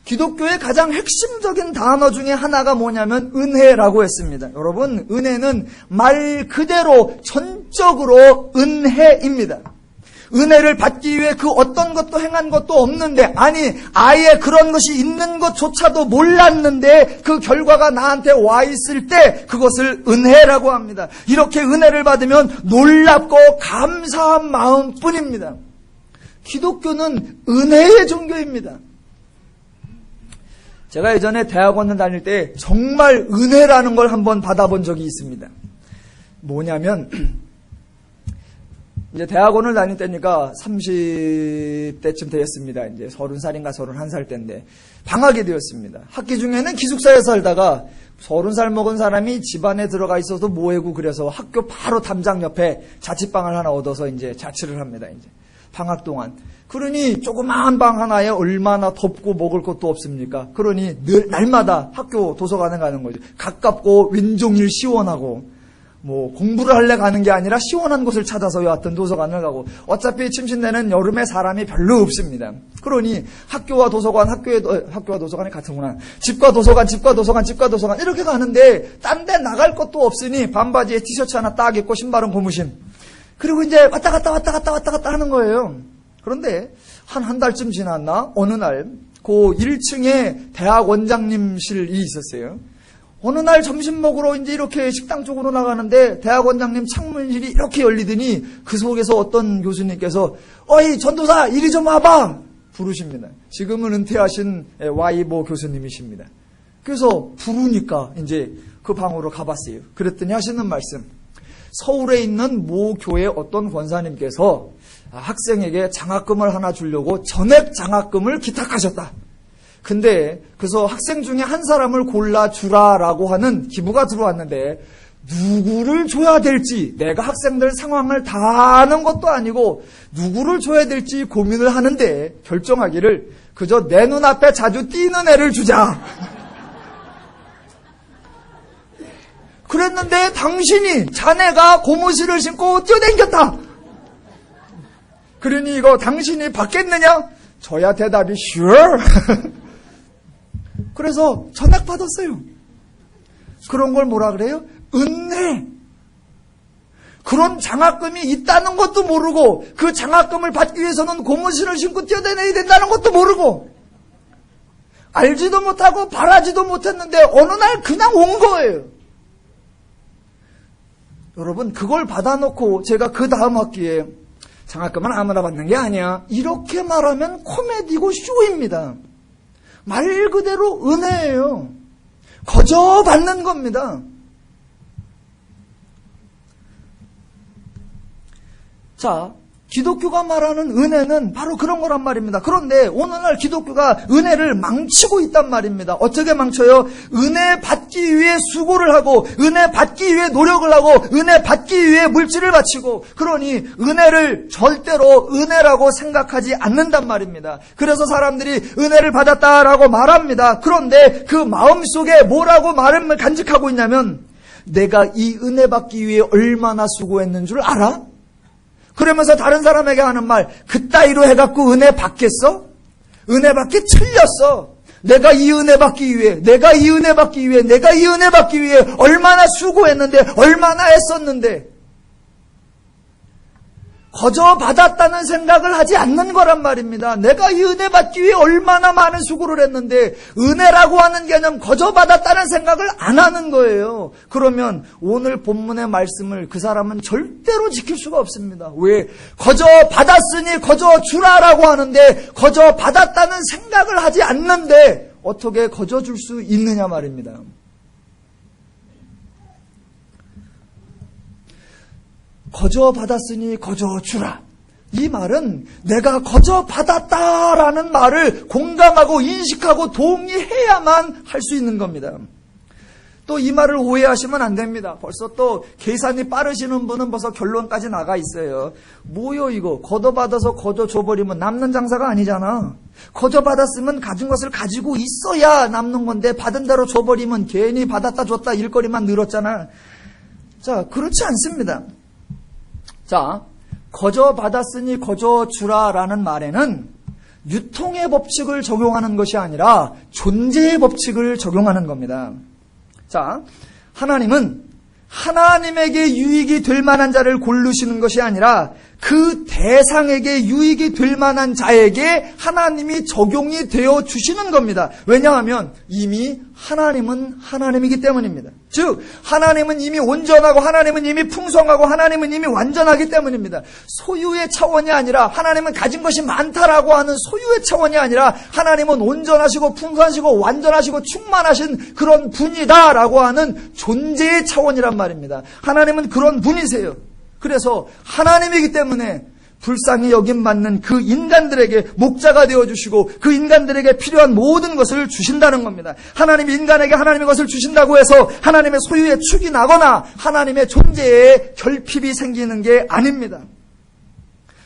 S1: 기독교의 가장 핵심적인 단어 중에 하나가 뭐냐면 은혜라고 했습니다. 여러분, 은혜는 말 그대로 전적으로 은혜입니다. 은혜를 받기 위해 그 어떤 것도 행한 것도 없는데, 아니 아예 그런 것이 있는 것조차도 몰랐는데 그 결과가 나한테 와 있을 때 그것을 은혜라고 합니다. 이렇게 은혜를 받으면 놀랍고 감사한 마음뿐입니다. 기독교는 은혜의 종교입니다. 제가 예전에 대학원을 다닐 때 정말 은혜라는 걸 한번 받아본 적이 있습니다. 뭐냐면 이제 대학원을 다닐 때니까 30대쯤 되었습니다. 이제 30살인가 31살 때인데 방학이 되었습니다. 학기 중에는 기숙사에 살다가 30살 먹은 사람이 집안에 들어가 있어서 뭐해고 그래서 학교 바로 담장 옆에 자취방을 하나 얻어서 이제 자취를 합니다. 이제 방학 동안. 그러니 조그마한 방 하나에 얼마나 덥고 먹을 것도 없습니까? 그러니 늘 날마다 학교 도서관에 가는 거죠. 가깝고 왼종일 시원하고, 뭐 공부를 하려 가는 게 아니라 시원한 곳을 찾아서 여하튼 도서관을 가고, 어차피 침신되는 여름에 사람이 별로 없습니다. 그러니 학교와 도서관이 같은구나. 집과 도서관 이렇게 가는데 딴 데 나갈 것도 없으니 반바지에 티셔츠 하나 딱 입고 신발은 고무신. 그리고 이제 왔다 갔다 하는 거예요. 그런데 한 달쯤 지났나? 어느 날 그 1층에 대학 원장님실이 있었어요. 어느 날 점심 먹으러 이제 이렇게 식당 쪽으로 나가는데 대학 원장님 창문실이 이렇게 열리더니 그 속에서 어떤 교수님께서 어이 전도사 이리 좀 와봐 부르십니다. 지금은 은퇴하신 Y모 교수님이십니다. 그래서 부르니까 이제 그 방으로 가봤어요. 그랬더니 하시는 말씀, 서울에 있는 모 교회 어떤 권사님께서 학생에게 장학금을 하나 주려고 전액 장학금을 기탁하셨다. 근데 그래서 학생 중에 한 사람을 골라주라라고 하는 기부가 들어왔는데 누구를 줘야 될지, 내가 학생들 상황을 다 아는 것도 아니고 누구를 줘야 될지 고민을 하는데 결정하기를 그저 내 눈앞에 자주 뛰는 애를 주자. 그랬는데 당신이, 자네가 고무신을 신고 뛰어댕겼다. 그러니 이거 당신이 받겠느냐? 저야 대답이 sure. 그래서 전학 받았어요. 그런 걸 뭐라 그래요? 은혜. 그런 장학금이 있다는 것도 모르고 그 장학금을 받기 위해서는 고무신을 신고 뛰어다녀야 된다는 것도 모르고 알지도 못하고 바라지도 못했는데 어느 날 그냥 온 거예요. 여러분, 그걸 받아놓고 제가 그 다음 학기에 장학금은 아무나 받는 게 아니야, 이렇게 말하면 코미디고 쇼입니다. 말 그대로 은혜예요. 거저 받는 겁니다. 자, 기독교가 말하는 은혜는 바로 그런 거란 말입니다. 그런데 오늘날 기독교가 은혜를 망치고 있단 말입니다. 어떻게 망쳐요? 은혜 받기 위해 수고를 하고, 은혜 받기 위해 노력을 하고, 은혜 받기 위해 물질을 바치고, 그러니 은혜를 절대로 은혜라고 생각하지 않는단 말입니다. 그래서 사람들이 은혜를 받았다라고 말합니다. 그런데 그 마음속에 뭐라고 말을 간직하고 있냐면, 내가 이 은혜 받기 위해 얼마나 수고했는 줄 알아? 그러면서 다른 사람에게 하는 말, 그따위로 해갖고 은혜 받겠어? 은혜 받기 틀렸어. 내가 이 은혜 받기 위해 얼마나 수고했는데, 얼마나 애썼는데, 거저 받았다는 생각을 하지 않는 거란 말입니다. 내가 이 은혜 받기 위해 얼마나 많은 수고를 했는데, 은혜라고 하는 개념, 거저 받았다는 생각을 안 하는 거예요. 그러면 오늘 본문의 말씀을 그 사람은 절대로 지킬 수가 없습니다. 왜? 거저 받았으니 거저 주라라고 하는데, 거저 받았다는 생각을 하지 않는데 어떻게 거저 줄 수 있느냐 말입니다. 거저 받았으니 거저 주라. 이 말은 내가 거저 받았다라는 말을 공감하고 인식하고 동의해야만 할 수 있는 겁니다. 또 이 말을 오해하시면 안 됩니다. 벌써 또 계산이 빠르시는 분은 벌써 결론까지 나가 있어요. 뭐요 이거? 거저 받아서 거저 줘버리면 남는 장사가 아니잖아. 거저 받았으면 가진 것을 가지고 있어야 남는 건데, 받은 대로 줘버리면 괜히 받았다 줬다 일거리만 늘었잖아. 자, 그렇지 않습니다. 자, 거저 받았으니 거저 주라라는 말에는 유통의 법칙을 적용하는 것이 아니라 존재의 법칙을 적용하는 겁니다. 자, 하나님은 하나님에게 유익이 될 만한 자를 고르시는 것이 아니라 그 대상에게 유익이 될 만한 자에게 하나님이 적용이 되어 주시는 겁니다. 왜냐하면 이미 하나님은 하나님이기 때문입니다. 즉, 하나님은 이미 온전하고, 하나님은 이미 풍성하고, 하나님은 이미 완전하기 때문입니다. 소유의 차원이 아니라, 하나님은 가진 것이 많다라고 하는 소유의 차원이 아니라, 하나님은 온전하시고 풍성하시고 완전하시고 충만하신 그런 분이다라고 하는 존재의 차원이란 말입니다. 하나님은 그런 분이세요. 그래서 하나님이기 때문에 불쌍히 여김받는 그 인간들에게 목자가 되어주시고, 그 인간들에게 필요한 모든 것을 주신다는 겁니다. 하나님이 인간에게 하나님의 것을 주신다고 해서 하나님의 소유에 축이 나거나 하나님의 존재에 결핍이 생기는 게 아닙니다.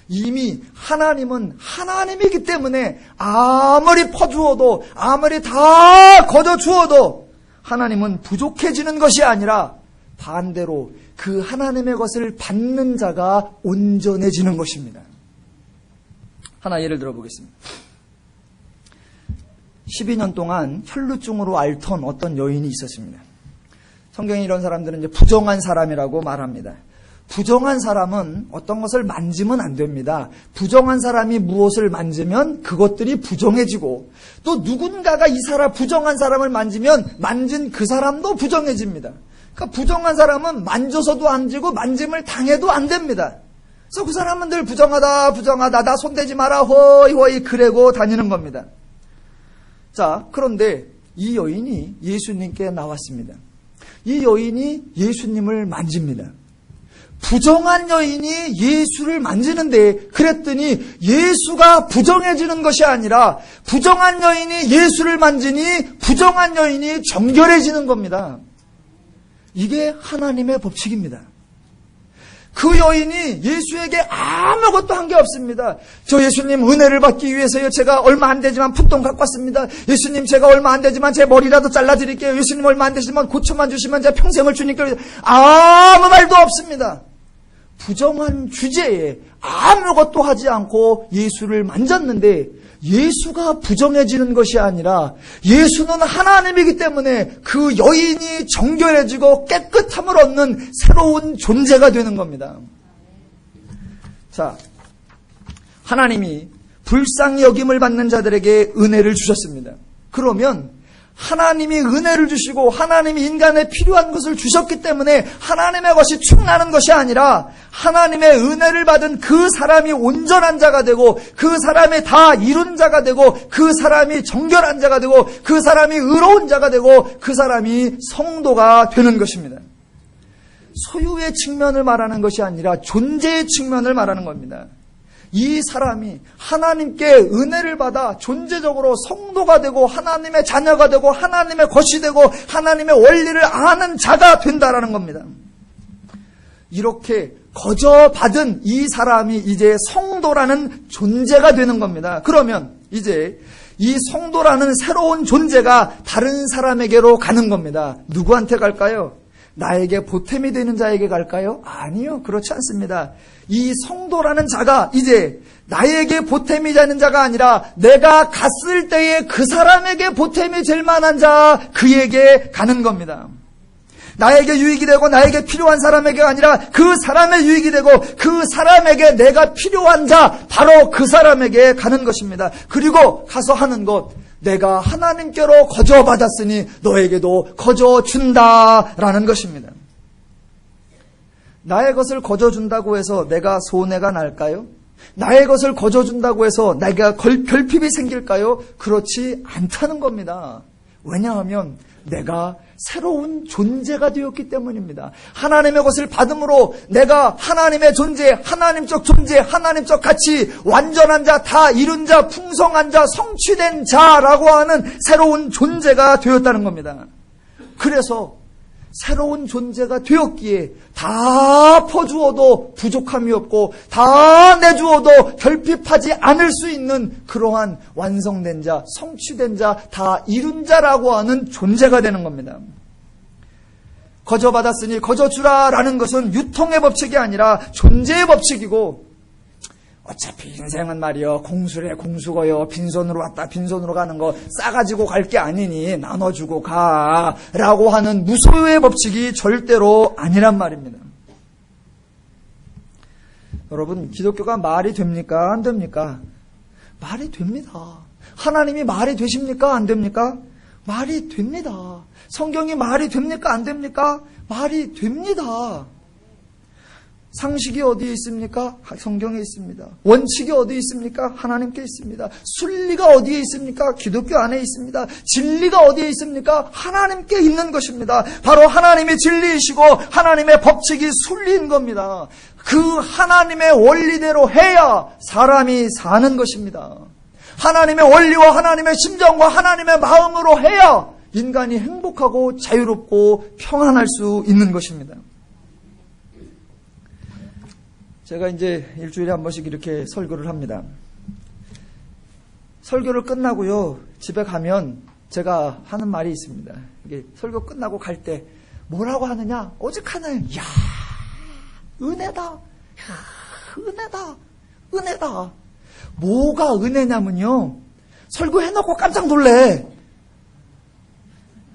S1: 이미 하나님은 하나님이기 때문에 아무리 퍼주어도, 아무리 다 거둬주어도 하나님은 부족해지는 것이 아니라 반대로 그 하나님의 것을 받는 자가 온전해지는 것입니다. 하나 예를 들어보겠습니다. 12년 동안 혈루증으로 앓던 어떤 여인이 있었습니다. 성경에 이런 사람들은 이제 부정한 사람이라고 말합니다. 부정한 사람은 어떤 것을 만지면 안 됩니다. 부정한 사람이 무엇을 만지면 그것들이 부정해지고, 또 누군가가 부정한 사람을 만지면 만진 그 사람도 부정해집니다. 그러니까 부정한 사람은 만져서도 안 지고 만짐을 당해도 안 됩니다. 그래서 그 사람은 늘 부정하다, 나 손대지 마라, 호이 그래고 다니는 겁니다. 자, 그런데 이 여인이 예수님께 나왔습니다. 이 여인이 예수님을 만집니다. 부정한 여인이 예수를 만지는데, 그랬더니 예수가 부정해지는 것이 아니라 부정한 여인이 예수를 만지니 부정한 여인이 정결해지는 겁니다. 이게 하나님의 법칙입니다. 그 여인이 예수에게 아무것도 한 게 없습니다. 저 예수님 은혜를 받기 위해서요, 제가 얼마 안 되지만 푼돈 갖고 왔습니다. 예수님 제가 얼마 안 되지만 제 머리라도 잘라드릴게요. 예수님 얼마 안 되지만 고쳐만 주시면 제가 평생을 주니까, 아무 말도 없습니다. 부정한 주제에 아무것도 하지 않고 예수를 만졌는데, 예수가 부정해지는 것이 아니라 예수는 하나님이기 때문에 그 여인이 정결해지고 깨끗함을 얻는 새로운 존재가 되는 겁니다. 자, 하나님이 불쌍히 여김을 받는 자들에게 은혜를 주셨습니다. 그러면 하나님이 은혜를 주시고 하나님이 인간에 필요한 것을 주셨기 때문에 하나님의 것이 충나는 것이 아니라 하나님의 은혜를 받은 그 사람이 온전한 자가 되고 그 사람이 다 이룬 자가 되고 그 사람이 정결한 자가 되고 그 사람이 의로운 자가 되고 그 사람이 성도가 되는 것입니다. 소유의 측면을 말하는 것이 아니라 존재의 측면을 말하는 겁니다. 이 사람이 하나님께 은혜를 받아 존재적으로 성도가 되고 하나님의 자녀가 되고 하나님의 것이 되고 하나님의 원리를 아는 자가 된다라는 겁니다. 이렇게 거저받은 이 사람이 이제 성도라는 존재가 되는 겁니다. 그러면 이제 이 성도라는 새로운 존재가 다른 사람에게로 가는 겁니다. 누구한테 갈까요? 나에게 보탬이 되는 자에게 갈까요? 아니요, 그렇지 않습니다. 이 성도라는 자가 이제 나에게 보탬이 되는 자가 아니라 내가 갔을 때에 그 사람에게 보탬이 될 만한 자, 그에게 가는 겁니다. 나에게 유익이 되고 나에게 필요한 사람에게 아니라 그 사람의 유익이 되고 그 사람에게 내가 필요한 자, 바로 그 사람에게 가는 것입니다. 그리고 가서 하는 것, 내가 하나님께로 거저 받았으니 너에게도 거저 준다라는 것입니다. 나의 것을 거저 준다고 해서 내가 손해가 날까요? 나의 것을 거저 준다고 해서 내가 결핍이 생길까요? 그렇지 않다는 겁니다. 왜냐하면 내가 새로운 존재가 되었기 때문입니다. 하나님의 것을 받음으로 내가 하나님의 존재, 하나님적 존재, 하나님적 가치, 완전한 자, 다 이룬 자, 풍성한 자, 성취된 자라고 하는 새로운 존재가 되었다는 겁니다. 그래서 새로운 존재가 되었기에 다 퍼주어도 부족함이 없고 다 내주어도 결핍하지 않을 수 있는 그러한 완성된 자, 성취된 자, 다 이룬 자라고 하는 존재가 되는 겁니다. 거저 받았으니 거저 주라라는 것은 유통의 법칙이 아니라 존재의 법칙이고, 어차피 인생은 말이요, 공수래 공수고요, 빈손으로 왔다 빈손으로 가는 거 싸가지고 갈 게 아니니 나눠주고 가라고 하는 무소유의 법칙이 절대로 아니란 말입니다. 여러분, 기독교가 말이 됩니까? 안 됩니까? 말이 됩니다. 하나님이 말이 되십니까? 안 됩니까? 말이 됩니다. 성경이 말이 됩니까? 안 됩니까? 말이 됩니다. 상식이 어디에 있습니까? 성경에 있습니다. 원칙이 어디에 있습니까? 하나님께 있습니다. 순리가 어디에 있습니까? 기독교 안에 있습니다. 진리가 어디에 있습니까? 하나님께 있는 것입니다. 바로 하나님이 진리이시고 하나님의 법칙이 순리인 겁니다. 그 하나님의 원리대로 해야 사람이 사는 것입니다. 하나님의 원리와 하나님의 심정과 하나님의 마음으로 해야 인간이 행복하고 자유롭고 평안할 수 있는 것입니다. 제가 이제 일주일에 한 번씩 이렇게 설교를 합니다. 설교를 끝나고요, 집에 가면 제가 하는 말이 있습니다. 이게 설교 끝나고 갈 때 뭐라고 하느냐? 오직 하나요. 이야, 은혜다. 이야, 은혜다. 은혜다. 뭐가 은혜냐면요, 설교 해놓고 깜짝 놀래.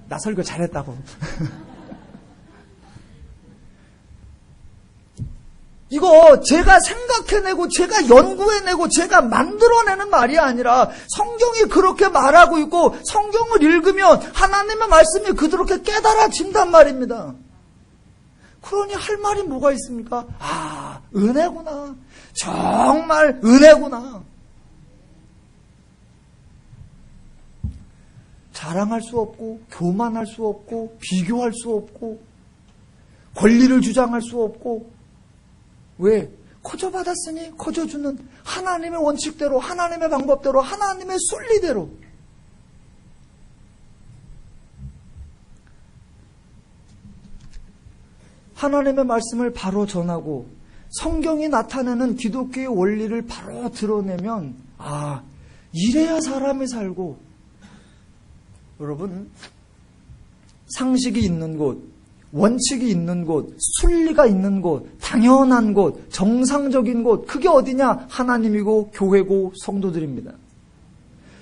S1: 나 설교 잘했다고. 이거 제가 생각해내고 제가 연구해내고 제가 만들어내는 말이 아니라 성경이 그렇게 말하고 있고 성경을 읽으면 하나님의 말씀이 그렇게 깨달아진단 말입니다. 그러니 할 말이 뭐가 있습니까? 아, 은혜구나. 정말 은혜구나. 자랑할 수 없고 교만할 수 없고 비교할 수 없고 권리를 주장할 수 없고, 왜? 거저 받았으니 거저 주는 하나님의 원칙대로, 하나님의 방법대로, 하나님의 순리대로. 하나님의 말씀을 바로 전하고 성경이 나타내는 기독교의 원리를 바로 드러내면, 아, 이래야 사람이 살고. 여러분, 상식이 있는 곳, 원칙이 있는 곳, 순리가 있는 곳, 당연한 곳, 정상적인 곳, 그게 어디냐? 하나님이고 교회고 성도들입니다.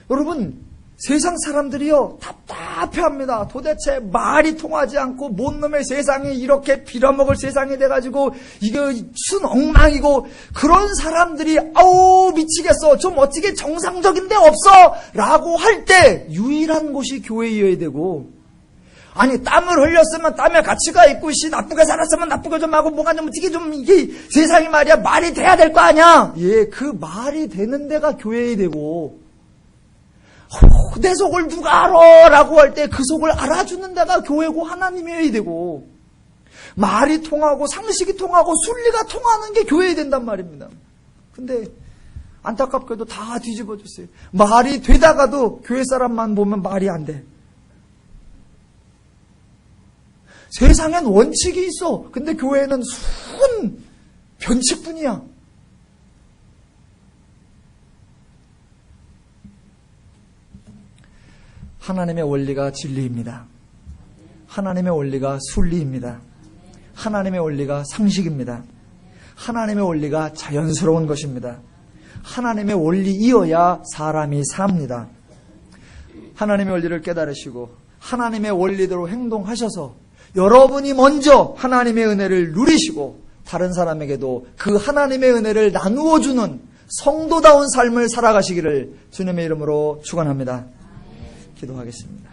S1: 여러분, 세상 사람들이요, 답답해합니다. 도대체 말이 통하지 않고 뭔 놈의 세상이 이렇게 빌어먹을 세상이 돼가지고 이게 순 엉망이고, 그런 사람들이 아우 미치겠어, 좀 어떻게 정상적인 데 없어? 라고 할 때 유일한 곳이 교회여야 되고, 아니 땀을 흘렸으면 땀에 가치가 있고, 나쁘게 살았으면 나쁘게 좀 하고, 뭐가 좀 어떻게 좀 이게 세상이 말이야 말이 돼야 될 거 아니야. 예, 그 말이 되는 데가 교회여야 되고, 내 속을 누가 알아? 라고 할 때 그 속을 알아주는 데가 교회고 하나님이어야 되고, 말이 통하고 상식이 통하고 순리가 통하는 게 교회여야 된단 말입니다. 근데 안타깝게도 다 뒤집어졌어요. 말이 되다가도 교회 사람만 보면 말이 안 돼. 세상엔 원칙이 있어. 근데 교회는 순 변칙뿐이야. 하나님의 원리가 진리입니다. 하나님의 원리가 순리입니다. 하나님의 원리가 상식입니다. 하나님의 원리가 자연스러운 것입니다. 하나님의 원리이어야 사람이 삽니다. 하나님의 원리를 깨달으시고 하나님의 원리대로 행동하셔서 여러분이 먼저 하나님의 은혜를 누리시고 다른 사람에게도 그 하나님의 은혜를 나누어주는 성도다운 삶을 살아가시기를 주님의 이름으로 축원합니다. 기도하겠습니다.